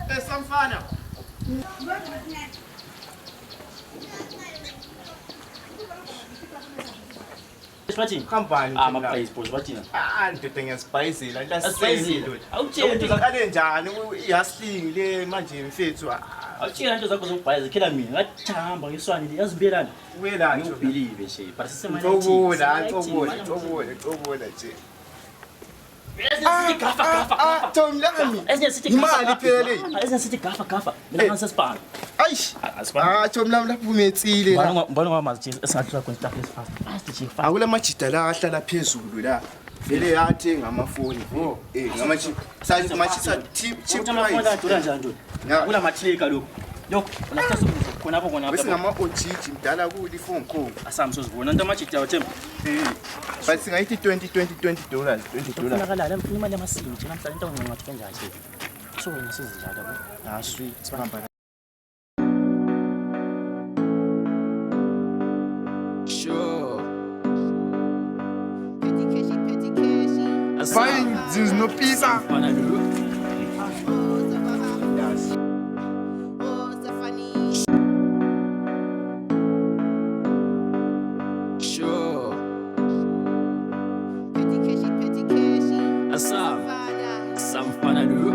Samfana. Spatin. Kampani. Amapraise pose bathina. Ndoda ngiyaspicy la Spicy. Awutshela into zakho. Ade njani iyasling le manje mfethu. Awutshela into zakho zokubhayiza khela mina ngathi hamba ngeswani yazibelana. Uyelani? Ngiyubelieve nje. But sisemanje. Tobula nje. Gafa. Tom lami. Esinye sithi imali phela le. Esinye sithi gafa. Mina ngisasipana. Aish. Asipana. Tom lami lapho umethile la. Mbona ngamazi esingathi la contact fast nje fast. Akula majida la ahlala phezulu la. Vele yathi ngamafoni. Ngamachi. Sathi machisa cheap Amafoni price. adura njani? Kula mathileka lokho. Lokho lasta khona khona Bese ngama OG mdala kuli phone call. asami sozibona into amajida wathemba. But singayithi $20. Kunakalala imali yamasiko nje namhlanje into ngingathi kanjani nje. So wena sizinjalo yabo. Sweet. Sibamba. Sure. Petty cashy. Fine, there's no pizza. Bana lo. Sure. Petty cashy. Asam fana lo.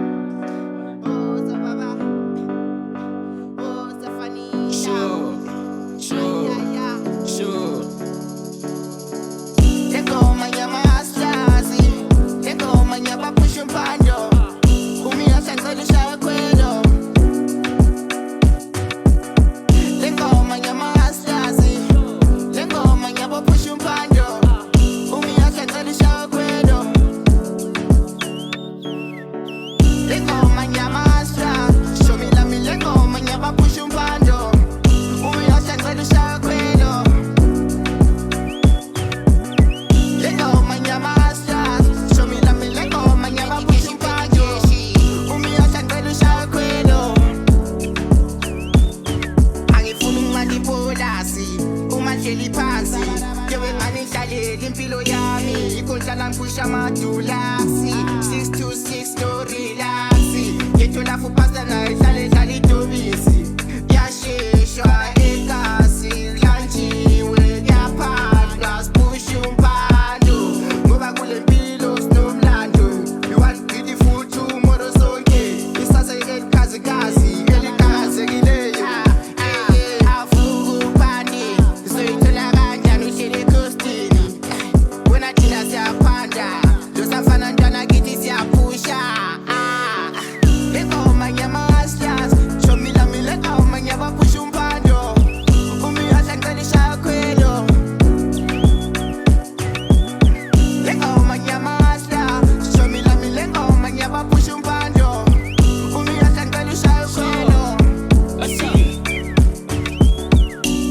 Sure. Take all my yamas, take all my yaba pushing pando. Umi ya sanza de shawa kwedo. Take all my yamas, take all my yaba pushing pando. Umi ya sanza de shawa kwedo. Take all my yamas, show me la mi take all my yaba pushing pando. Umi ya sanza de shawa kwedo. Lego manyama stars, show me la me lego manyama pushing pajo. Umi asangelo shakwedo. Angifuna ungadipodasi, umasheli phansi. Kewe nganishale impilo yami, ikonhlala ngiphusha amadulasi. 626 no relaxi. Yethola fu pasta na ihlale idobisi. Yasheshwa ekasi, lanjiwe yaphandwa push umpando. Ngoba kule mpilo sinomlando. You want beautiful tomorrow sonke. Isasa elikazi elikazekileyo. Afukupani, soyithola kanjani uhlele coastini. Wena thina siyaphanda, losafana ntwana kithi siyapusha. Lego manyama stars, show me la mi lego manyama push umpando. Umi asangeli shakwedo. Lego manyama stars, show me la mi lego manyama push umpando. Umi asangeli shakwedo.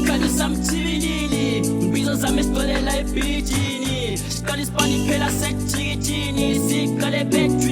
Kali samchibilili, mbizo zamesitolela ebhijini. Sikali spani phela sechikitini, sikale bet